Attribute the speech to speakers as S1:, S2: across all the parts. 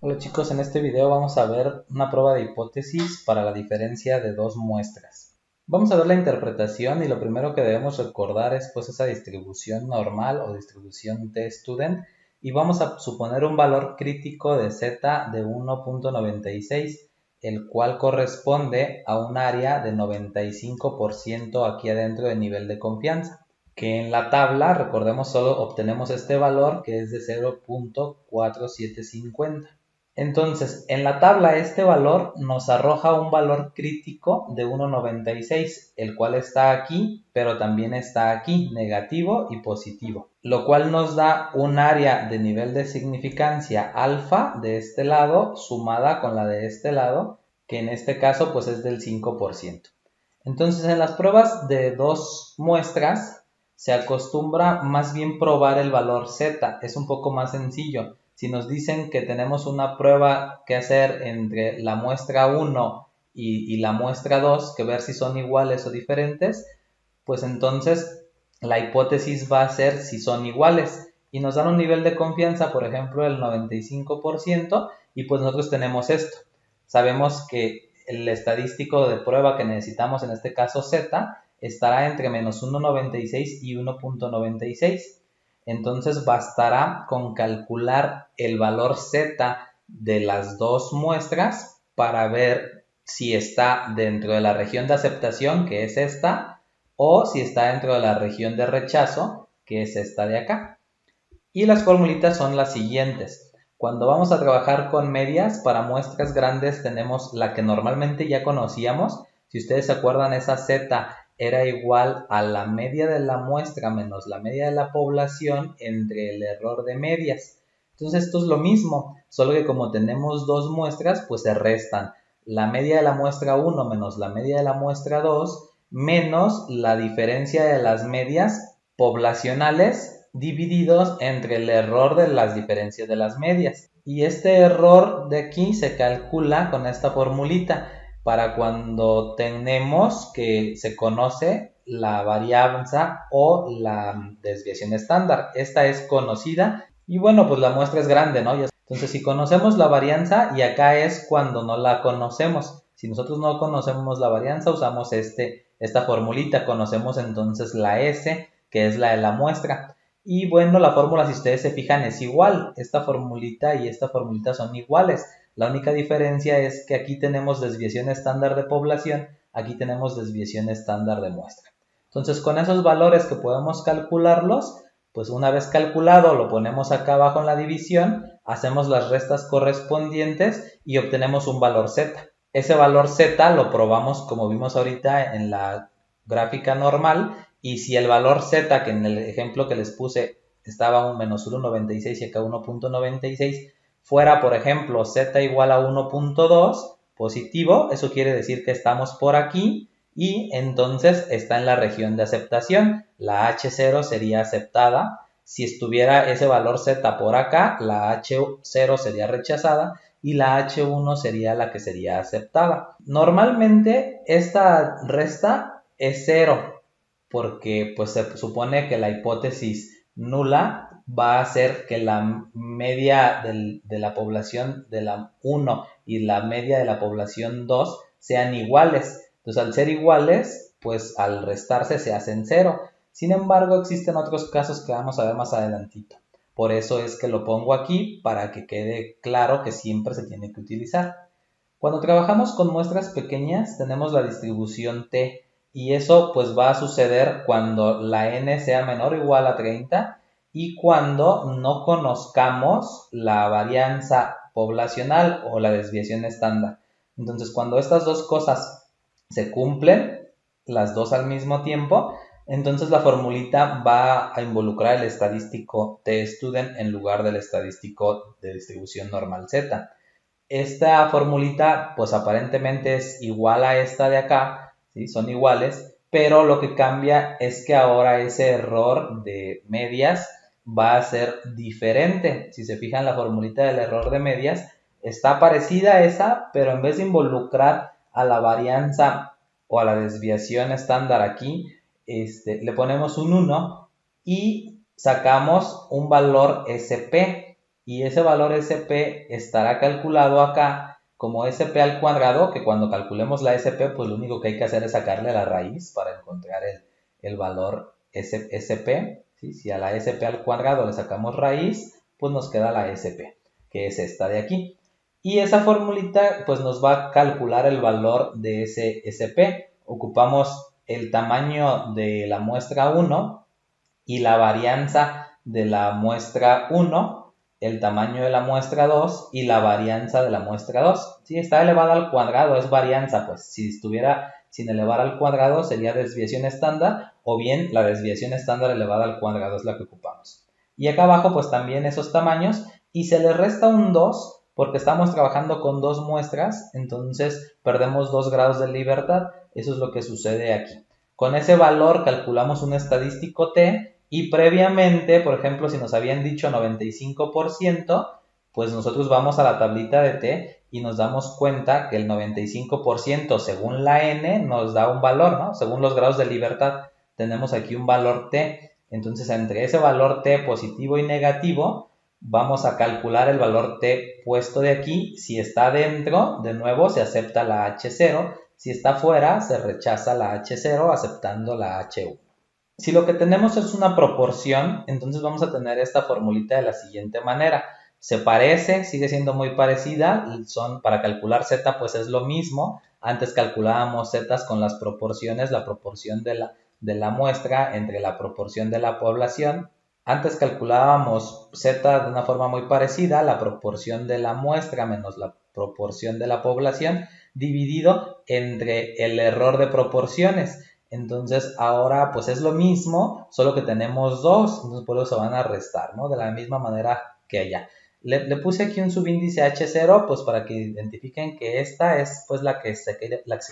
S1: Hola chicos, en este video vamos a ver una prueba de hipótesis para la diferencia de dos muestras. Vamos a ver la interpretación y lo primero que debemos recordar es pues esa distribución normal o distribución t-student y vamos a suponer un valor crítico de z de 1.96, el cual corresponde a un área de 95% aquí adentro de nivel de confianza, que en la tabla, recordemos, solo obtenemos este valor que es de 0.4750. Entonces, en la tabla este valor nos arroja un valor crítico de 1.96, el cual está aquí, pero también está aquí, negativo y positivo, lo cual nos da un área de nivel de significancia alfa de este lado sumada con la de este lado, que en este caso pues es del 5%. Entonces, en las pruebas de dos muestras se acostumbra más bien probar el valor z, es un poco más sencillo. Si nos dicen que tenemos una prueba que hacer entre la muestra 1 y la muestra 2, que ver si son iguales o diferentes, pues entonces la hipótesis va a ser si son iguales. Y nos dan un nivel de confianza, por ejemplo, el 95%, y pues nosotros tenemos esto. Sabemos que el estadístico de prueba que necesitamos, en este caso z, estará entre menos 1.96 y 1.96. Entonces bastará con calcular el valor z de las dos muestras para ver si está dentro de la región de aceptación, que es esta, o si está dentro de la región de rechazo, que es esta de acá. Y las formulitas son las siguientes. Cuando vamos a trabajar con medias, para muestras grandes tenemos la que normalmente ya conocíamos. Si ustedes se acuerdan, esa z era igual a la media de la muestra menos la media de la población entre el error de medias. Entonces esto es lo mismo, solo que como tenemos dos muestras, pues se restan la media de la muestra 1 menos la media de la muestra 2 menos la diferencia de las medias poblacionales divididos entre el error de las diferencias de las medias. Y este error de aquí se calcula con esta formulita para cuando tenemos que se conoce la varianza o la desviación estándar. Esta es conocida y bueno, pues la muestra es grande, ¿no? Entonces, si conocemos la varianza, y acá es cuando no la conocemos. Si nosotros no conocemos la varianza, usamos esta formulita. Conocemos entonces la S, que es la de la muestra. Y bueno, la fórmula, si ustedes se fijan, es igual. Esta formulita y esta formulita son iguales. La única diferencia es que aquí tenemos desviación estándar de población, aquí tenemos desviación estándar de muestra. Entonces, con esos valores que podemos calcularlos, pues una vez calculado lo ponemos acá abajo en la división, hacemos las restas correspondientes y obtenemos un valor z. Ese valor z lo probamos como vimos ahorita en la gráfica normal, y si el valor z, que en el ejemplo que les puse estaba un menos 1.96 y acá 1.96, fuera por ejemplo z igual a 1.2 positivo, eso quiere decir que estamos por aquí y entonces está en la región de aceptación. La H0 sería aceptada. Si estuviera ese valor z por acá, la H0 sería rechazada y la H1 sería la que sería aceptada. Normalmente esta resta es 0 porque pues se supone que la hipótesis nula va a ser que la media de la población de la 1 y la media de la población 2 sean iguales. Entonces, al ser iguales, pues al restarse se hacen 0. Sin embargo, existen otros casos que vamos a ver más adelantito. Por eso es que lo pongo aquí para que quede claro que siempre se tiene que utilizar. Cuando trabajamos con muestras pequeñas tenemos la distribución t y eso pues va a suceder cuando la n sea menor o igual a 30 y cuando no conozcamos la varianza poblacional o la desviación estándar. Entonces, cuando estas dos cosas se cumplen, las dos al mismo tiempo, entonces la formulita va a involucrar el estadístico t-student en lugar del estadístico de distribución normal z. Esta formulita pues aparentemente es igual a esta de acá, ¿sí? Son iguales, pero lo que cambia es que ahora ese error de medias va a ser diferente. Si se fijan, la formulita del error de medias está parecida a esa, pero en vez de involucrar a la varianza o a la desviación estándar aquí, le ponemos un 1 y sacamos un valor SP. y ese valor SP estará calculado acá como SP al cuadrado, que cuando calculemos la SP, pues lo único que hay que hacer es sacarle la raíz para encontrar el valor SP. ¿Sí? Si a la SP al cuadrado le sacamos raíz, pues nos queda la SP, que es esta de aquí. Y esa formulita pues nos va a calcular el valor de ese SP. Ocupamos el tamaño de la muestra 1 y la varianza de la muestra 1, el tamaño de la muestra 2 y la varianza de la muestra 2. Si está elevada al cuadrado es varianza, pues si estuviera sin elevar al cuadrado sería desviación estándar, o bien la desviación estándar elevada al cuadrado es la que ocupamos. Y acá abajo pues también esos tamaños, y se le resta un 2 porque estamos trabajando con dos muestras, entonces perdemos 2 grados de libertad. Eso es lo que sucede aquí. Con ese valor calculamos un estadístico T, y previamente, por ejemplo, si nos habían dicho 95%, pues nosotros vamos a la tablita de T y nos damos cuenta que el 95% según la N nos da un valor, ¿no? Según los grados de libertad tenemos aquí un valor T. Entonces, entre ese valor T positivo y negativo, vamos a calcular el valor T puesto de aquí. Si está dentro, de nuevo se acepta la H0. Si está fuera, se rechaza la H0 aceptando la H1. Si lo que tenemos es una proporción, entonces vamos a tener esta formulita de la siguiente manera. Se parece, sigue siendo muy parecida, para calcular Z pues es lo mismo. Antes calculábamos Z con las proporciones, la proporción de la muestra entre la proporción de la población. Antes calculábamos Z de una forma muy parecida, la proporción de la muestra menos la proporción de la población, dividido entre el error de proporciones. Entonces ahora pues es lo mismo, solo que tenemos dos, entonces por eso se van a restar, ¿no? De la misma manera que allá. Le puse aquí un subíndice H0 pues para que identifiquen que esta es pues la que se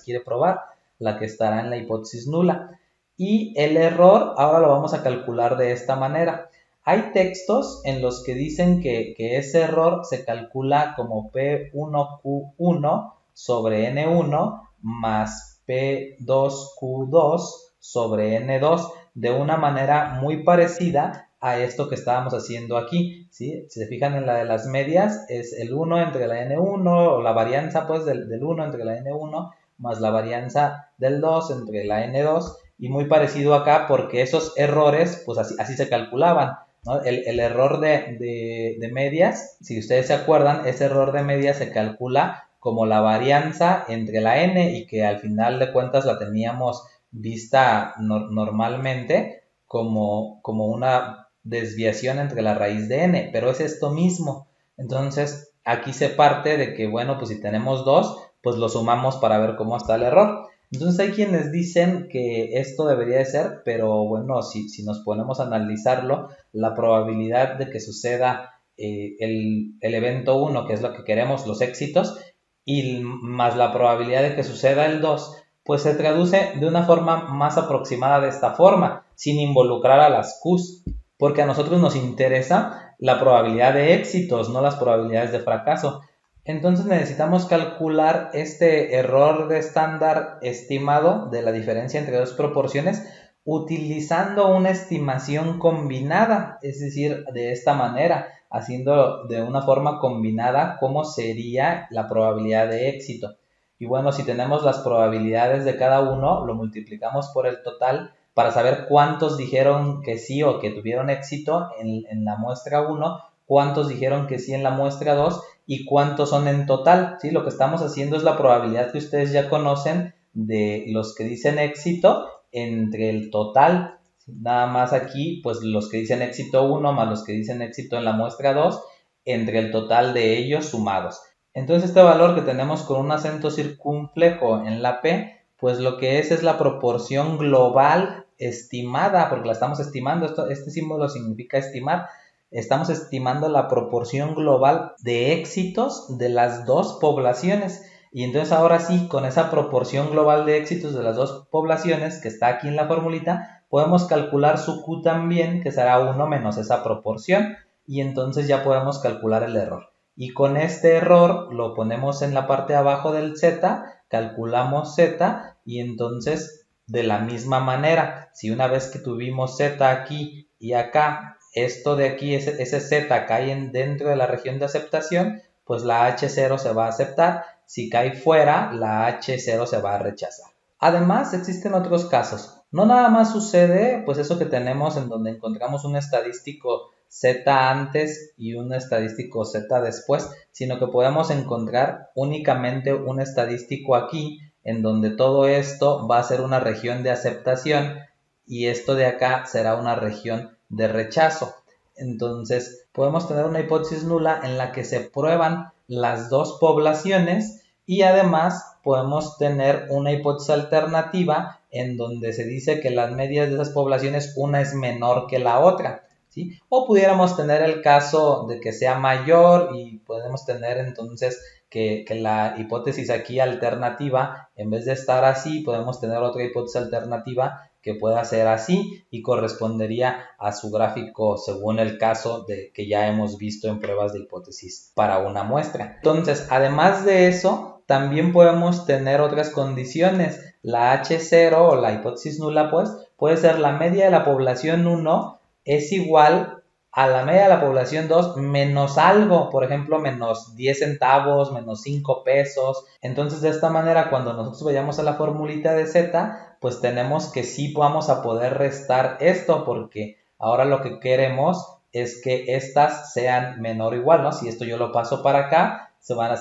S1: quiere probar, la que estará en la hipótesis nula. Y el error ahora lo vamos a calcular de esta manera. Hay textos en los que dicen que ese error se calcula como P1Q1 sobre N1 más P2Q2 sobre N2 de una manera muy parecida a esto que estábamos haciendo aquí, ¿sí? Si se fijan en la de las medias, es el 1 entre la N1, o la varianza pues del 1 entre la N1 más la varianza del 2 entre la N2, y muy parecido acá porque esos errores pues así se calculaban, ¿no? El error de medias, si ustedes se acuerdan, ese error de medias se calcula como la varianza entre la n, y que al final de cuentas la teníamos vista normalmente como una desviación entre la raíz de n, pero es esto mismo. Entonces aquí se parte de que, bueno, pues si tenemos dos, pues lo sumamos para ver cómo está el error. Entonces hay quienes dicen que esto debería de ser, pero bueno, si nos ponemos a analizarlo, la probabilidad de que suceda el evento 1, que es lo que queremos, los éxitos, y más la probabilidad de que suceda el 2, pues se traduce de una forma más aproximada de esta forma, sin involucrar a las Qs, porque a nosotros nos interesa la probabilidad de éxitos, no las probabilidades de fracaso. Entonces necesitamos calcular este error de estándar estimado de la diferencia entre dos proporciones utilizando una estimación combinada, es decir, de esta manera, haciendo de una forma combinada cómo sería la probabilidad de éxito. Y bueno, si tenemos las probabilidades de cada uno, lo multiplicamos por el total para saber cuántos dijeron que sí o que tuvieron éxito en la muestra 1, cuántos dijeron que sí en la muestra 2 y cuántos son en total, ¿sí? Lo que estamos haciendo es la probabilidad que ustedes ya conocen de los que dicen éxito entre el total. Nada más aquí, pues los que dicen éxito 1 más los que dicen éxito en la muestra 2, entre el total de ellos sumados. Entonces este valor que tenemos con un acento circunflejo en la P, pues lo que es la proporción global estimada, porque la estamos estimando, este símbolo significa estimar. Estamos estimando la proporción global de éxitos de las dos poblaciones. Y entonces ahora sí, con esa proporción global de éxitos de las dos poblaciones que está aquí en la formulita, podemos calcular su Q también, que será 1 menos esa proporción, y entonces ya podemos calcular el error. Y con este error lo ponemos en la parte de abajo del Z, calculamos Z, y entonces de la misma manera, si una vez que tuvimos Z aquí y acá esto de aquí, ese z cae dentro de la región de aceptación, pues la H0 se va a aceptar. Si cae fuera, la H0 se va a rechazar. Además, existen otros casos. No nada más sucede, pues eso que tenemos en donde encontramos un estadístico Z antes y un estadístico Z después, sino que podemos encontrar únicamente un estadístico aquí, en donde todo esto va a ser una región de aceptación y esto de acá será una región de rechazo. Entonces, podemos tener una hipótesis nula en la que se prueban las dos poblaciones y además podemos tener una hipótesis alternativa en donde se dice que las medias de esas poblaciones una es menor que la otra, ¿sí? O pudiéramos tener el caso de que sea mayor y podemos tener entonces que la hipótesis aquí alternativa, en vez de estar así, podemos tener otra hipótesis alternativa que pueda ser así y correspondería a su gráfico según el caso que ya hemos visto en pruebas de hipótesis para una muestra. Entonces, además de eso, también podemos tener otras condiciones. La H0 o la hipótesis nula, pues, puede ser la media de la población 1 es igual a la media de la población 2 menos algo, por ejemplo, menos 10 centavos, menos 5 pesos. Entonces, de esta manera, cuando nosotros vayamos a la formulita de Z, pues tenemos que sí vamos a poder restar esto, porque ahora lo que queremos es que estas sean menor o igual, ¿no? Si esto yo lo paso para acá, se van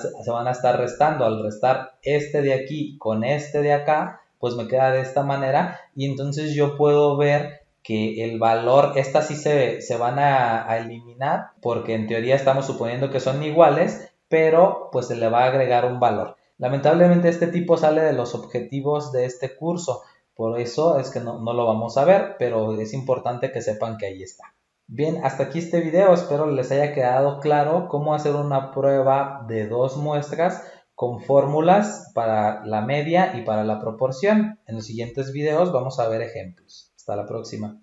S1: a estar restando. Al restar este de aquí con este de acá, pues me queda de esta manera y entonces yo puedo ver que el valor, estas sí se van a eliminar porque en teoría estamos suponiendo que son iguales, pero pues se le va a agregar un valor. Lamentablemente este tipo sale de los objetivos de este curso, por eso es que no lo vamos a ver, pero es importante que sepan que ahí está. Bien, hasta aquí este video, espero les haya quedado claro cómo hacer una prueba de dos muestras con fórmulas para la media y para la proporción. En los siguientes videos vamos a ver ejemplos. Hasta la próxima.